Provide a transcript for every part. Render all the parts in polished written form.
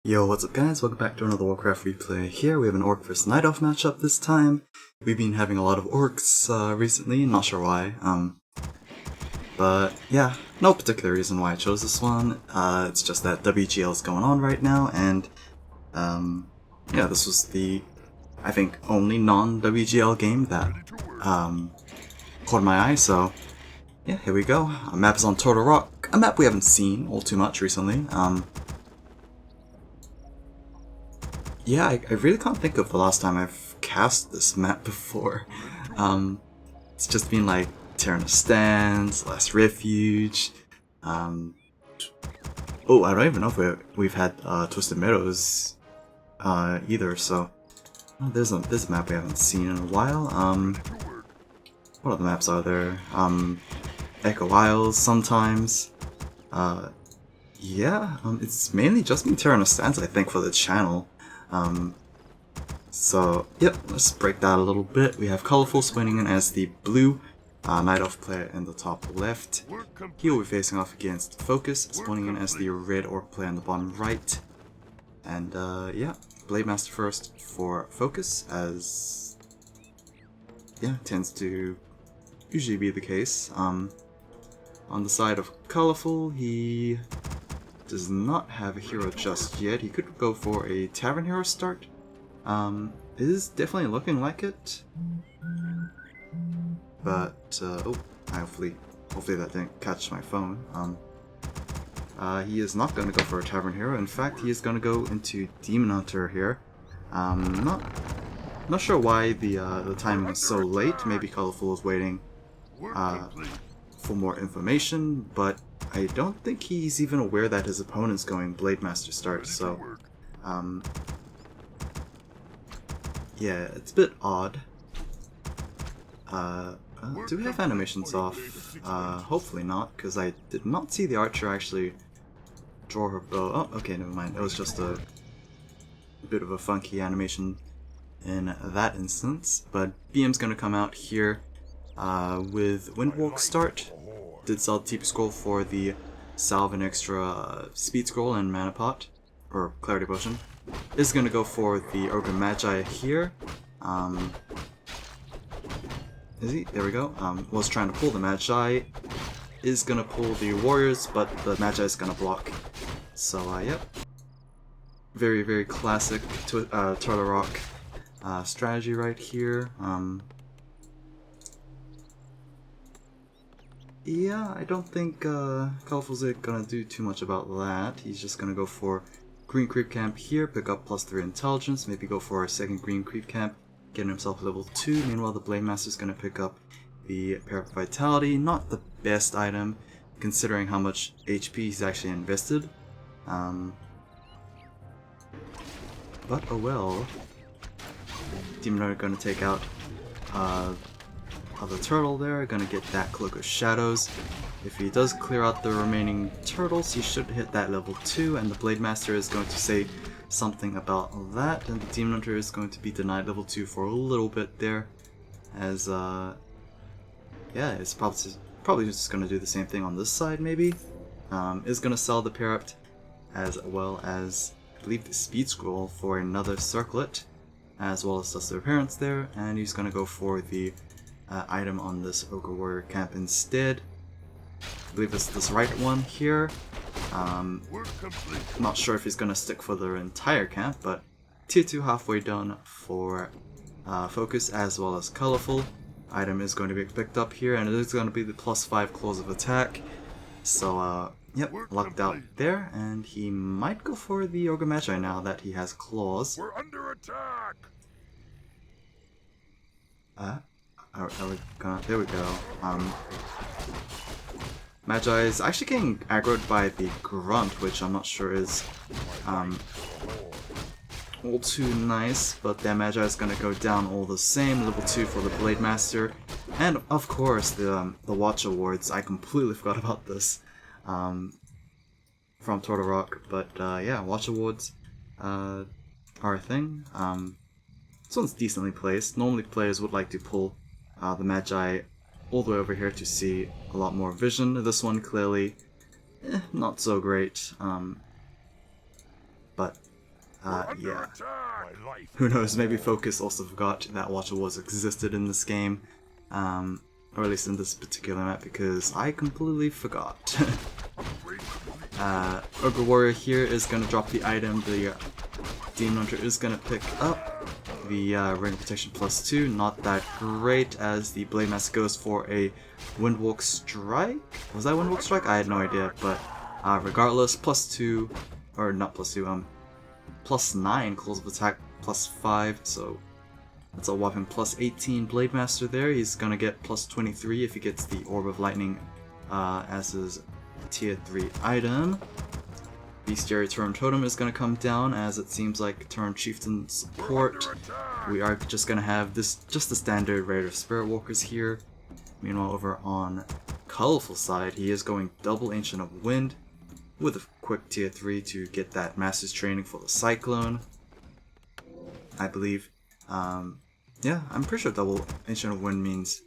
Yo, what's up guys? Welcome back to another Warcraft replay. Here we have an Orc vs Night Elf matchup this time. We've been having a lot of Orcs recently, not sure why. But yeah, no particular reason why I chose this one. It's just that WGL is going on right now, and yeah, this was the, I think, only non-WGL game that caught my eye, so yeah, here we go. Our map is on Turtle Rock, a map we haven't seen all too much recently. Yeah, I really can't think of the last time I've cast this map before. It's just been like Terran Stands, Last Refuge. Oh, I don't even know if we've had Twisted Meadows either. So there's a map we haven't seen in a while. What other maps are there? Echo Isles sometimes. Yeah, it's mainly just been Terran Stands, I think, for the channel. So, yep, let's break that a little bit. We have Colorful spawning in as the blue Night Elf player in the top left. He will be facing off against FoCuS, spawning in as the red Orc player in the bottom right. And yeah, Blade Master first for FoCuS, as yeah, tends to usually be the case. On the side of Colorful, he does not have a hero just yet. He could go for a Tavern Hero start. It is definitely looking like it. But, oh, hopefully that didn't catch my phone. He is not going to go for a Tavern Hero. In fact, he is going to go into Demon Hunter here. Not sure why the timing is so late. Maybe Colorful is waiting for more information, but I don't think he's even aware that his opponent's going Blade Master start, so yeah, it's a bit odd. Do we have animations off? Hopefully not, because I did not see the archer actually draw her bow. Oh, okay, never mind. It was just a bit of a funky animation in that instance, but BM's gonna come out here with Windwalk start. Did sell TP Scroll for the Salve and extra Speed Scroll and Mana Pot, or Clarity Potion. Is going to go for the Ogre Magi here. Is he? There we go. Was trying to pull the Magi. Is going to pull the Warriors, but the Magi is going to block. So, yep. Very, very classic Turtle Rock strategy right here. Yeah, I don't think Colorful's gonna do too much about that. He's just gonna go for Green Creep Camp here, pick up +3 intelligence, maybe go for a second Green Creep Camp, getting himself level 2. Meanwhile, the Blade Master's gonna pick up the Parrot of Vitality. Not the best item, considering how much HP he's actually invested. But oh well. Demon Hunter gonna take out the turtle there, gonna get that Cloak of Shadows. If he does clear out the remaining turtles, he should hit that level 2, and the Blade Master is going to say something about that, and the Demon Hunter is going to be denied level 2 for a little bit there, as yeah, it's probably just gonna do the same thing on this side maybe. Is gonna sell the Parrot as well as, I believe, the Speed Scroll for another Circlet, as well as Dust of Appearance there, and he's gonna go for the item on this Ogre Warrior camp instead. I believe it's this right one here. Not sure if he's gonna stick for the entire camp, but tier 2 halfway done for FoCuS as well as Colorful. Item is going to be picked up here, and it is going to be the +5 Claws of Attack. So yep, locked out there, and he might go for the Ogre Magi now that he has Claws. We're under attack. There we go. Magi is actually getting aggroed by the Grunt, which I'm not sure is all too nice, but that Magi is gonna go down all the same. Level 2 for the Blade Master, and of course the Watch Awards. I completely forgot about this from Turtle Rock, but yeah, Watch Awards are a thing. This one's decently placed. Normally players would like to pull the Magi all the way over here to see a lot more vision. This one clearly not so great, but Yeah. Who knows, maybe FoCuS also forgot that Water Wars existed in this game. Or at least in this particular map, because I completely forgot. Ogre Warrior here is going to drop the item. The Demon Hunter is going to pick up the Rain Protection +2. Not that great, as the Blade Master goes for a Windwalk Strike? Was that Windwalk Strike? I had no idea, but regardless, +2, or not +2, +9 close of attack, +5, so that's a whopping +18 Blade Master there. He's gonna get +23 if he gets the Orb of Lightning as his tier 3 item. Bestiary Turn Totem is gonna come down, as it seems like Turn Chieftain support. We are just gonna have this, just the standard Raider of Spirit Walkers here. Meanwhile, over on Colorful side, he is going double Ancient of Wind with a quick tier 3 to get that Master's Training for the Cyclone, I believe. Yeah, I'm pretty sure double Ancient of Wind means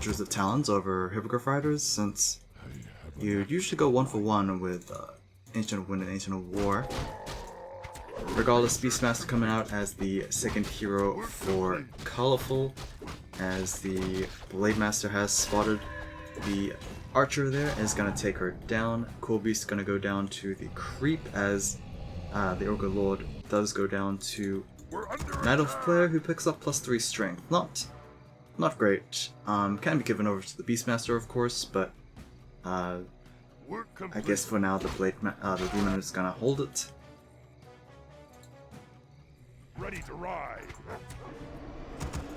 Druids of Talons over Hippogriff Riders, since you'd usually go 1-for-1 with Ancient of Wind and Ancient of War. Regardless, Beastmaster coming out as the second hero for Colorful, as the Blade Master has spotted the Archer there, is going to take her down. Cool Beast going to go down to the Creep, as the Ogre Lord does go down to Night Elf player, who picks up +3 strength. Not great. Can be given over to the Beastmaster, of course, but I guess for now the the Demon is gonna hold it. Ready to ride.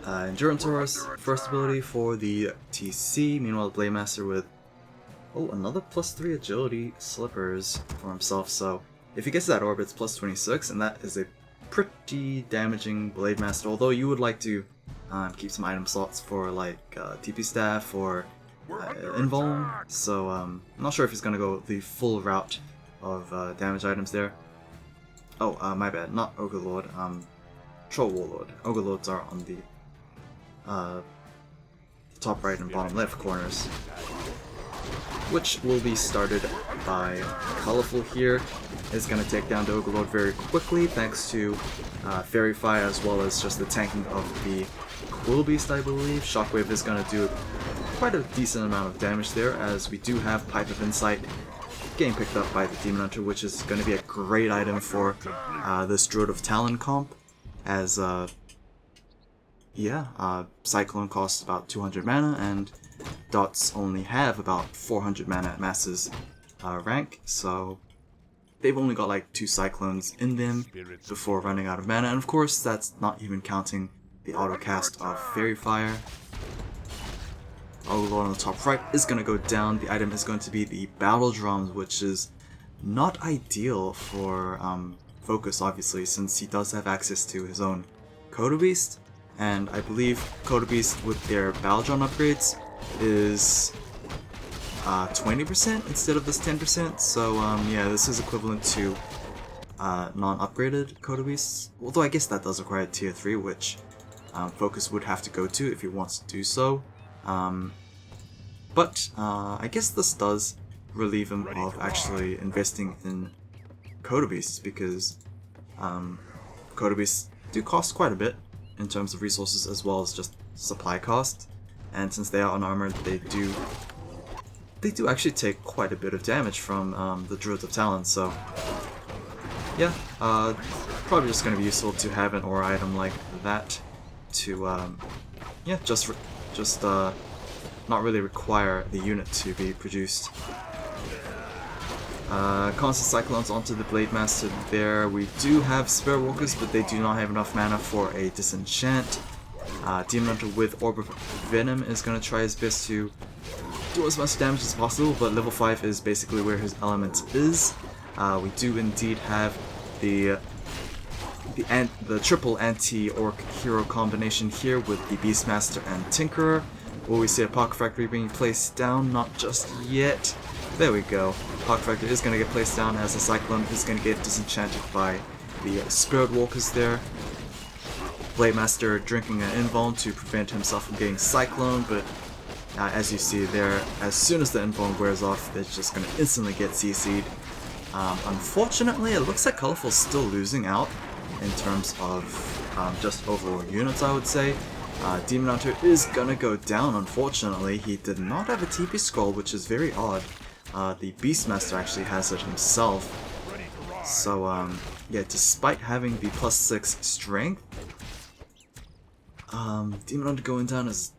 Endurance Horse, first ability for the TC. Meanwhile, the Blade Master with another +3 agility slippers for himself. So if he gets that orb, it's +26, and that is a pretty damaging Blade Master, although you would like to keep some item slots for like TP Staff or Invuln, so I'm not sure if he's gonna go the full route of damage items there. Oh, my bad, not Ogre Lord, Troll Warlord. Ogre Lords are on the top right and bottom left corners, which will be started by Colorful here. Is going to take down the Ogre Lord very quickly thanks to Fairy Fire, as well as just the tanking of the Quill Beast, I believe. Shockwave is going to do quite a decent amount of damage there, as we do have Pipe of Insight getting picked up by the Demon Hunter, which is going to be a great item for this Druid of Talon comp, as Cyclone costs about 200 mana, and Dots only have about 400 mana at Master's rank, so they've only got like 2 Cyclones in them before running out of mana, and of course that's not even counting the autocast of Fairy Fire. Ogre Lord on the top right is going to go down. The item is going to be the Battle Drums, which is not ideal for FoCuS, obviously, since he does have access to his own Kodo Beast, and I believe Kodo Beast with their Battle Drum upgrades is 20% instead of this 10%, so yeah, this is equivalent to non-upgraded Kodo Beasts, although I guess that does require tier 3, which FoCuS would have to go to if he wants to do so. But I guess this does relieve him of actually investing in Kodo Beasts, because Kodo Beasts do cost quite a bit in terms of resources as well as just supply cost, and since they are unarmored, they do actually take quite a bit of damage from the Druids of Talon, so yeah, probably just going to be useful to have an aura item like that to yeah, just not really require the unit to be produced. Constant Cyclones onto the Blade Master there. We do have Spirit Walkers, but they do not have enough mana for a Disenchant. Demon Hunter with Orb of Venom is going to try his best to do as much damage as possible, but level 5 is basically where his element is. We do indeed have the triple anti-orc hero combination here with the Beastmaster and Tinkerer. Will we see a Pocket Factory being placed down? Not just yet. There we go. Pocket Factory is going to get placed down, as the Cyclone is going to get disenchanted by the Spirit Walkers there. Blade Master drinking an Invuln to prevent himself from getting Cyclone, but as you see there, as soon as the Invuln wears off, it's just going to instantly get CC'd. Unfortunately, it looks like Colorful's still losing out in terms of just overall units, I would say. Demon Hunter is gonna go down, unfortunately. He did not have a TP scroll, which is very odd. The Beastmaster actually has it himself. So, yeah, despite having the +6 strength, Demon Hunter going down is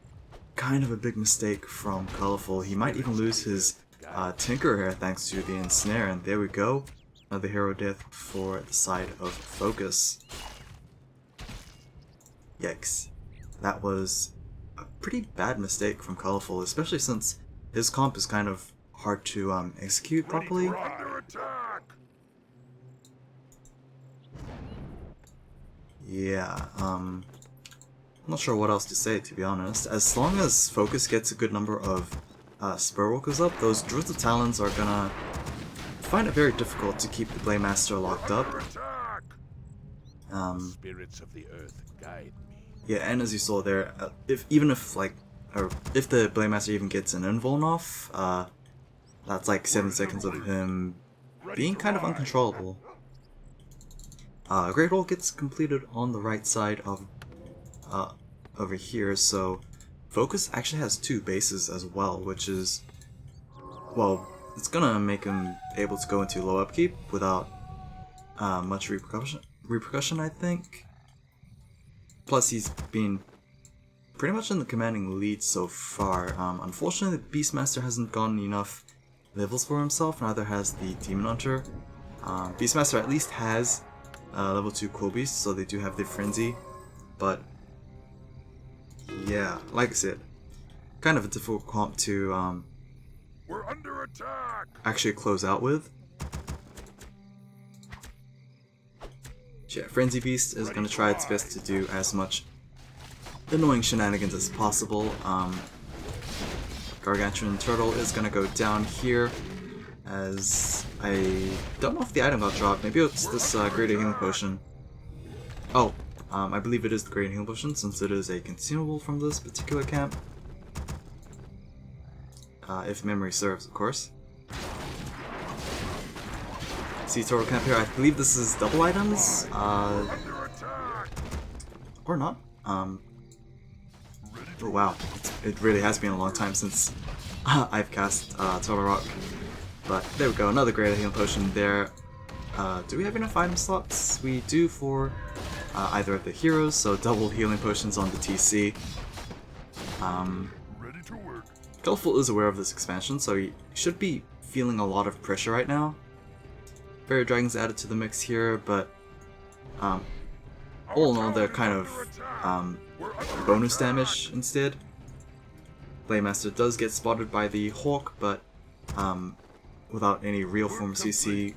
kind of a big mistake from Colorful. He might even lose his Tinker here thanks to the Ensnare, and there we go. Another hero death for the side of FoCuS. Yikes. That was a pretty bad mistake from Colorful, especially since his comp is kind of hard to execute properly. Yeah, I'm not sure what else to say, to be honest. As long as FoCuS gets a good number of Spur Walkers up, those Druids of Talons are gonna find it very difficult to keep the Blademaster locked up. Spirits of the earth guide me. Yeah, and as you saw there, even if the Blademaster even gets an invuln off, that's like 7 seconds of him being kind of uncontrollable. Great Hole gets completed on the right side of over here, so FoCuS actually has 2 bases as well, which is, well, it's gonna make him able to go into low upkeep without much repercussion, I think. Plus, he's been pretty much in the commanding lead so far. Unfortunately, the Beastmaster hasn't gotten enough levels for himself, neither has the Demon Hunter. Beastmaster at least has level 2 Cool Beast, so they do have the Frenzy, but yeah, like I said, kind of a difficult comp to We're under attack. actually close out with. Yeah, Frenzy Beast is going to try its best to do as much annoying shenanigans as possible. Gargantuan Turtle is going to go down here, as I don't know if the item got dropped. Maybe it's this Greater Healing Potion. Oh, I believe it is the Greater Healing Potion, since it is a consumable from this particular camp. If memory serves, of course. Sea Turtle camp here. I believe this is double items, or not. Oh wow, it really has been a long time since I've cast Turtle Rock. But there we go, another Greater Healing Potion there. Do we have enough item slots? We do for either of the heroes, so double healing potions on the TC. Ready to work. Colorful is aware of this expansion, so he should be feeling a lot of pressure right now. Fairy Dragons added to the mix here, but all in all, they're kind of bonus damage instead. Blademaster does get spotted by the Hawk, but without any real form of CC,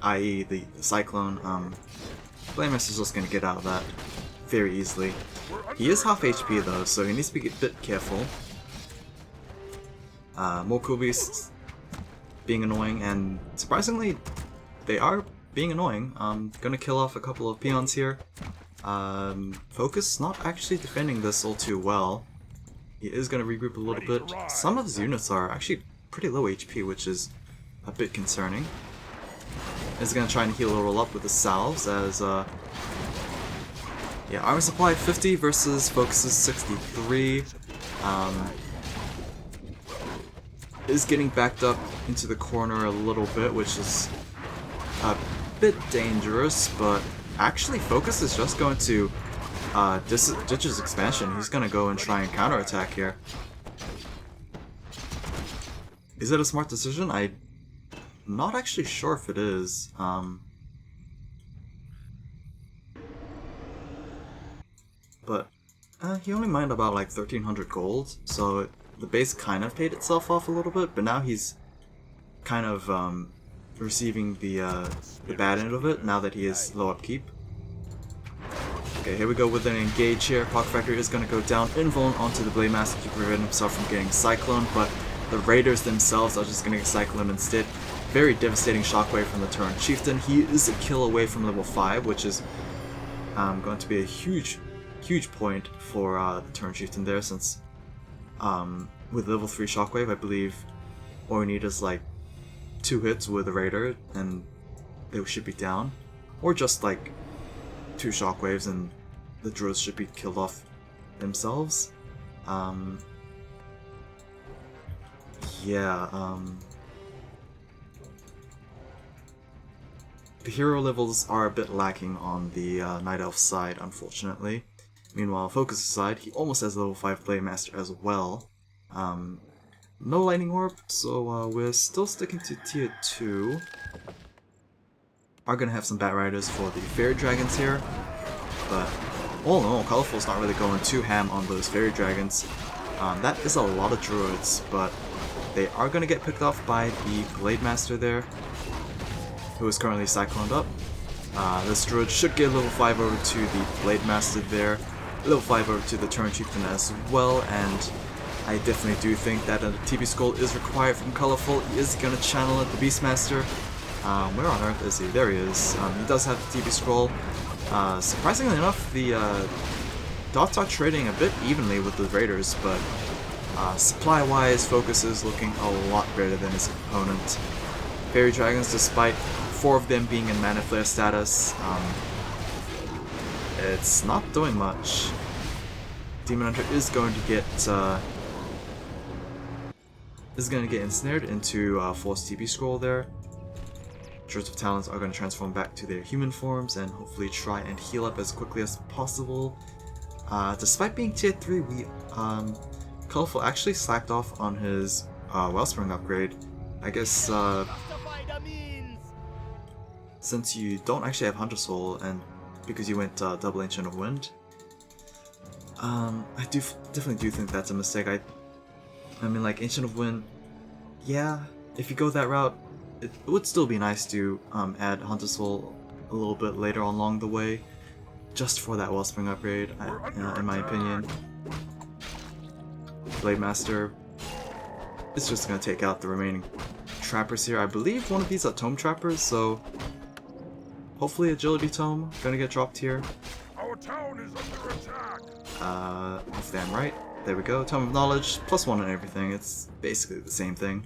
i.e. the Cyclone, Blademaster's just going to get out of that very easily. He is half HP though, so he needs to be a bit careful. More Cool Beasts being annoying, and surprisingly, they are being annoying. Gonna kill off a couple of peons here. FoCuS not actually defending this all too well. He is gonna regroup a little bit. Some of his units are actually pretty low HP, which is a bit concerning. He's gonna try and heal a roll up with the salves, as yeah, armor supply 50 versus FoCuS's 63. Is getting backed up into the corner a little bit, which is a bit dangerous, but actually FoCuS is just going to ditch his expansion. He's going to go and try and counterattack here. Is it a smart decision? I'm not actually sure if it is. But he only mined about like 1300 gold, so the base kind of paid itself off a little bit, but now he's kind of receiving the bad end of it now that he is low upkeep. Okay, here we go with an engage here. Pock Factory is going to go down, invuln onto the Blademaster to prevent himself from getting Cyclone, but the Raiders themselves are just going to get Cyclone instead. Very devastating shockwave from the Tauren Chieftain. He is a kill away from level 5, which is going to be a huge point for the Tauren Chieftain there, since with level 3 Shockwave, I believe all you need is like 2 hits with a Raider and they should be down, or just like 2 shockwaves and the druids should be killed off themselves. The hero levels are a bit lacking on the Night Elf side, unfortunately. Meanwhile, FoCuS side, he almost has level 5 Blade Master as well. No Lightning Orb, so we're still sticking to tier 2. Are gonna have some Bat Riders for the Fairy Dragons here, but all in all, Colorful's not really going too ham on those Fairy Dragons. That is a lot of druids, but they are gonna get picked off by the Blade Master there, who is currently cycloned up. This druid should get level 5 over to the Blade Master there, level 5 over to the Turn Chieftain as well, and I definitely do think that a TB Scroll is required from Colorful. He is going to channel it, the Beastmaster. Where on earth is he? There he is. He does have the TB Scroll. Surprisingly enough, the dots are trading a bit evenly with the Raiders, but supply-wise, FoCuS is looking a lot better than his opponent. Fairy Dragons, despite 4 of them being in Mana Flare status, it's not doing much. Demon Hunter is going to get ensnared into Force TB Scroll there. Druids of Talons are going to transform back to their human forms and hopefully try and heal up as quickly as possible. Despite being tier 3, Colorful actually slacked off on his Wellspring upgrade. I guess since you don't actually have Hunter Soul and because you went double Ancient of Wind, I definitely do think that's a mistake. I mean, like, Ancient of Wind, yeah, if you go that route, it would still be nice to add Hunter Soul a little bit later on along the way, just for that Wellspring upgrade, in my opinion. Blade Master is just going to take out the remaining Trappers here. I believe one of these are Tome Trappers, so hopefully Agility Tome gonna get dropped here. Our town is under attack. Hopefully I'm right. There we go. Tome of Knowledge, +1 on everything. It's basically the same thing.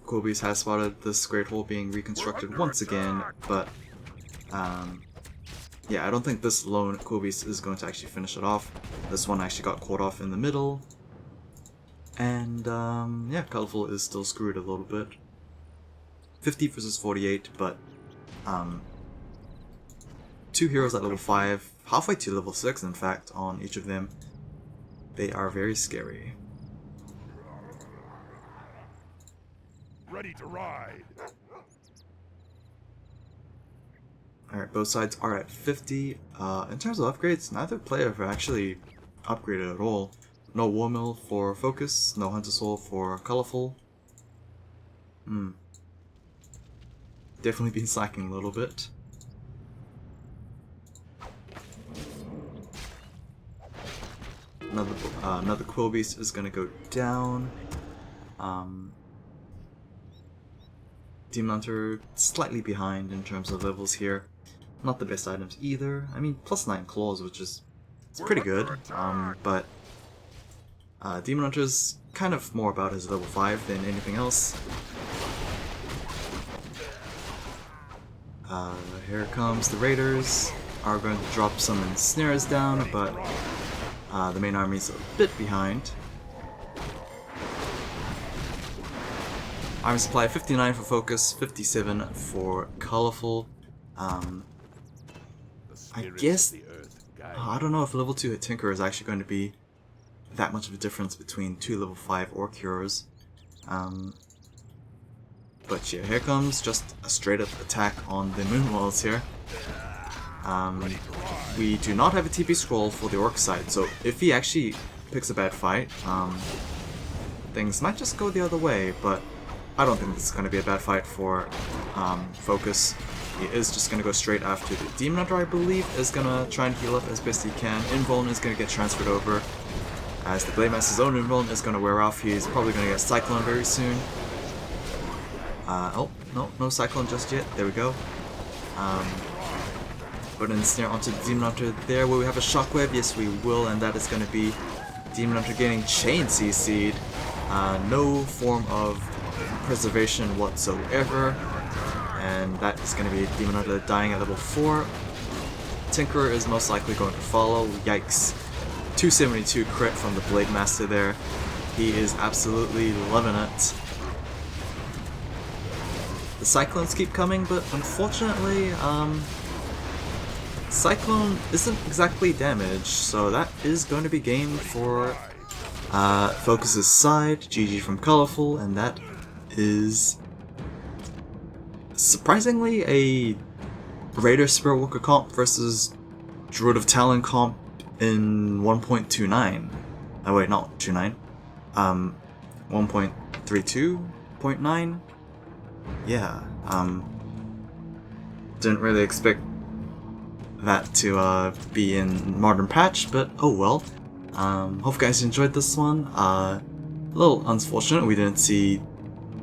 Quilbeast has spotted this Great Hole being reconstructed once again, but yeah, I don't think this lone Quilbeast is going to actually finish it off. This one actually got caught off in the middle. And yeah, Colorful is still screwed a little bit. 50 versus 48, but 2 heroes at level 5, halfway to level 6 in fact, on each of them. They are very scary. Ready to ride. Alright, both sides are at 50. In terms of upgrades, neither player have actually upgraded at all. No War Mill for FoCuS, no Hunter Soul for Colorful. Definitely been slacking a little bit. Another Quilbeast is gonna go down. Demon Hunter slightly behind in terms of levels here. Not the best items either. I mean, +9 claws, which is pretty good. But Demon Hunter's kind of more about his level 5 than anything else. Here comes the Raiders. Are going to drop some ensnares down, but the main army's a bit behind. Army supply 59 for FoCuS, 57 for Colorful. I guess, I don't know if level 2 Tinker is actually going to be that much of a difference between 2 level 5 Orc Heroes. But yeah, here comes just a straight up attack on the Moon Walls here. We do not have a TP scroll for the Orc side, so if he actually picks a bad fight, things might just go the other way, but I don't think this is going to be a bad fight for FoCuS. He is just going to go straight after the Demon Hunter, I believe, is going to try and heal up as best he can. Invuln is going to get transferred over, as the Blade Master's own Invuln is going to wear off. He's probably going to get Cyclone very soon. Oh, no Cyclone just yet. There we go. But ensnare onto the Demon Hunter there. Will we have a Shockwave? Yes, we will, and that is going to be Demon Hunter getting Chain CC'd. No form of preservation whatsoever. And that is going to be Demon Hunter dying at level 4. Tinkerer is most likely going to follow. Yikes. 272 crit from the Blade Master there. He is absolutely loving it. The Cyclones keep coming, but unfortunately, Cyclone isn't exactly damaged, so that is going to be game for FoCuS' side. GG from Colorful, and that is surprisingly a Raider Spirit Walker comp versus Druid of Talon comp in 1.29. Oh wait, not 29. 1.32.9. Yeah. Didn't really expect that to be in modern patch, but oh well. Hope you guys enjoyed this one. A little unfortunate we didn't see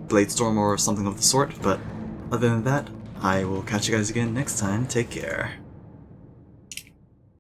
Bladestorm or something of the sort, but other than that, I will catch you guys again next time. Take care.